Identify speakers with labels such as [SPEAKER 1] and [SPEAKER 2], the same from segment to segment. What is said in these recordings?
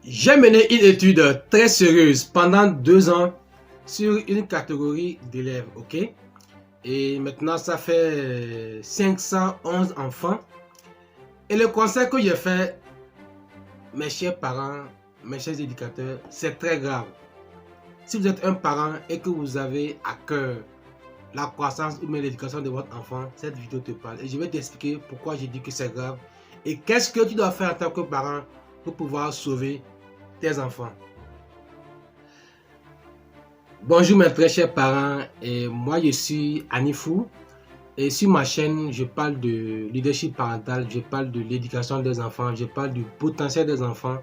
[SPEAKER 1] J'ai mené une étude très sérieuse pendant 2 ans sur une catégorie d'élèves, ok? Et maintenant, ça fait 511 enfants. Et le conseil que j'ai fait, mes chers parents, mes chers éducateurs, c'est très grave. Si vous êtes un parent et que vous avez à cœur la croissance ou l'éducation de votre enfant, cette vidéo te parle. Et je vais t'expliquer pourquoi j'ai dit que c'est grave et qu'est-ce que tu dois faire en tant que parent pour pouvoir sauver tes enfants. Bonjour mes très chers parents, et moi je suis Anifou et sur ma chaîne je parle de leadership parental, je parle de l'éducation des enfants, je parle du potentiel des enfants,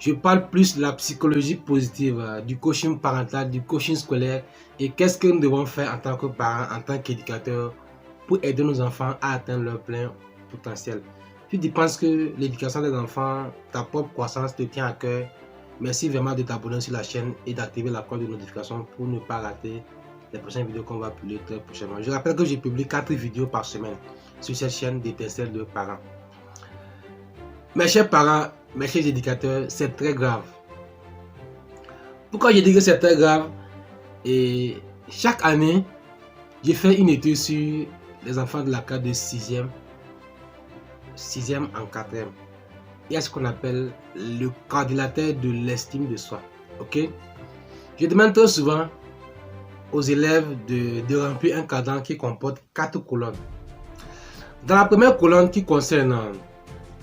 [SPEAKER 1] je parle plus de la psychologie positive, du coaching parental, du coaching scolaire et qu'est-ce que nous devons faire en tant que parents, en tant qu'éducateurs pour aider nos enfants à atteindre leur plein potentiel. Si tu penses que l'éducation des enfants, ta propre croissance te tient à cœur, merci vraiment de t'abonner sur la chaîne et d'activer la cloche de notification pour ne pas rater les prochaines vidéos qu'on va publier très prochainement. Je rappelle que je publie 4 vidéos par semaine sur cette chaîne d'étincelles de parents. Mes chers parents, mes chers éducateurs, c'est très grave. Pourquoi je dis que c'est très grave? Et chaque année, j'ai fait une étude sur les enfants de la classe de 6e en 4e. Il y a ce qu'on appelle le quadrilatère de l'estime de soi. Ok? Je demande très souvent aux élèves de remplir un cadran qui comporte 4 colonnes. Dans la première colonne qui concerne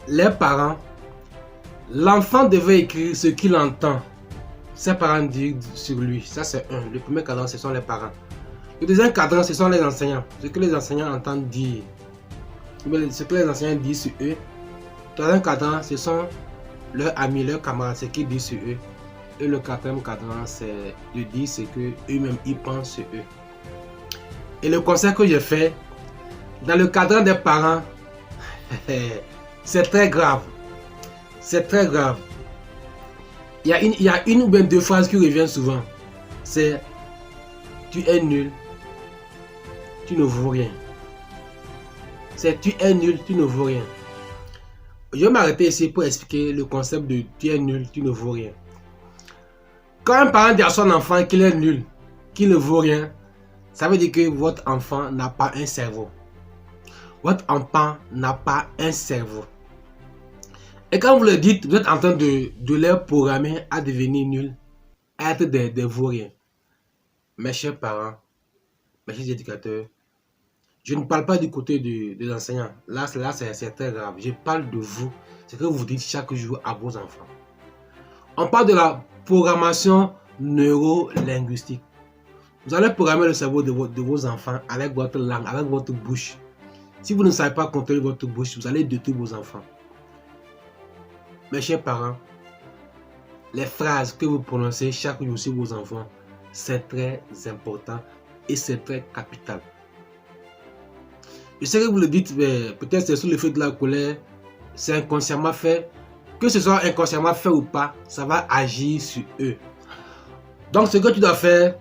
[SPEAKER 1] les parents, l'enfant devait écrire ce qu'il entend ses parents dire sur lui. Ça c'est un. Le premier cadran, ce sont les parents. Le deuxième cadran, ce sont les enseignants. Ce que les enseignants entendent dire. Ce que les enseignants disent sur eux. Le troisième cadran, ce sont leurs amis, leurs camarades, ce qu'ils disent sur eux. Et le quatrième cadran, c'est de dire ce que eux-mêmes ils pensent sur eux. Et le conseil que j'ai fait, dans le cadran des parents, c'est très grave. C'est très grave. Il y a une ou bien deux phrases qui reviennent souvent. C'est tu es nul, tu ne vaux rien. C'est tu es nul, tu ne vaux rien. Je vais m'arrêter ici pour expliquer le concept de tu es nul, tu ne vaux rien. Quand un parent dit à son enfant qu'il est nul, qu'il ne vaut rien, ça veut dire que votre enfant n'a pas un cerveau. Votre enfant n'a pas un cerveau. Et quand vous le dites, vous êtes en train de leur programmer à devenir nul, à être des vauriens. Mes chers parents, mes chers éducateurs, je ne parle pas du côté des enseignants. Là c'est très grave. Je parle de vous, ce que vous dites chaque jour à vos enfants. On parle de la programmation neuro-linguistique. Vous allez programmer le cerveau de vos enfants avec votre langue, avec votre bouche. Si vous ne savez pas contrôler votre bouche, vous allez détruire vos enfants. Mes chers parents, les phrases que vous prononcez chaque jour sur vos enfants, c'est très important et c'est très capital. Je sais que vous le dites, mais peut-être c'est sous l'effet de la colère, c'est inconsciemment fait. Que ce soit inconsciemment fait ou pas, ça va agir sur eux. Donc ce que tu dois faire,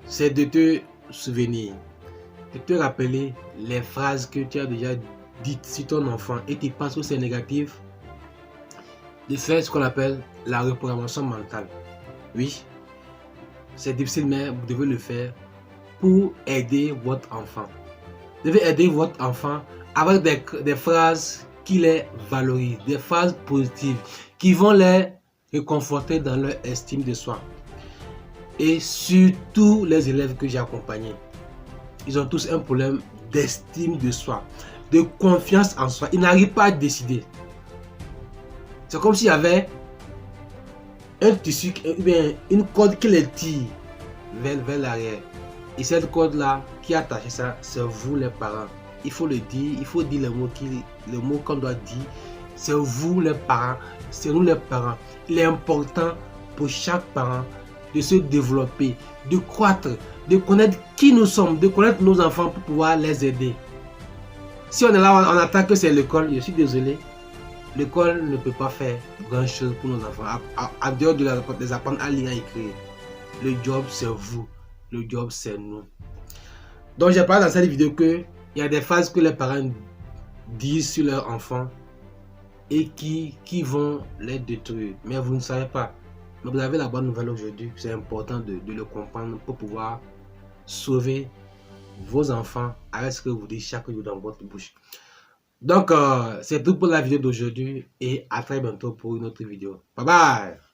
[SPEAKER 1] c'est de te souvenir, de te rappeler les phrases que tu as déjà dites sur ton enfant et tu penses que c'est négatif, de faire ce qu'on appelle la reprogrammation mentale. Oui, c'est difficile, mais vous devez le faire pour aider votre enfant. Vous devez aider votre enfant avec des phrases qui les valorisent, des phrases positives qui vont les réconforter dans leur estime de soi. Et surtout les élèves que j'ai accompagnés, ils ont tous un problème d'estime de soi, de confiance en soi. Ils n'arrivent pas à décider. C'est comme s'il y avait un tissu, une corde qui les tire vers l'arrière. Et cette corde-là qui est attachée, ça, c'est vous les parents. Il faut le dire, il faut dire le mot qu'on doit dire. C'est vous les parents, c'est nous les parents. Il est important pour chaque parent de se développer, de croître, de connaître qui nous sommes, de connaître nos enfants pour pouvoir les aider. Si on est là, on attend que c'est l'école, je suis désolé. L'école ne peut pas faire grand chose pour nos enfants, en dehors de les apprendre à lire et écrire. Le job, c'est vous. Le job, c'est nous. Donc, j'ai parlé dans cette vidéo qu'il y a des phrases que les parents disent sur leurs enfants et qui vont les détruire. Mais vous ne savez pas. Mais vous avez la bonne nouvelle aujourd'hui. C'est important de le comprendre pour pouvoir sauver vos enfants avec ce que vous dites chaque jour dans votre bouche. Donc, c'est tout pour la vidéo d'aujourd'hui et à très bientôt pour une autre vidéo. Bye bye!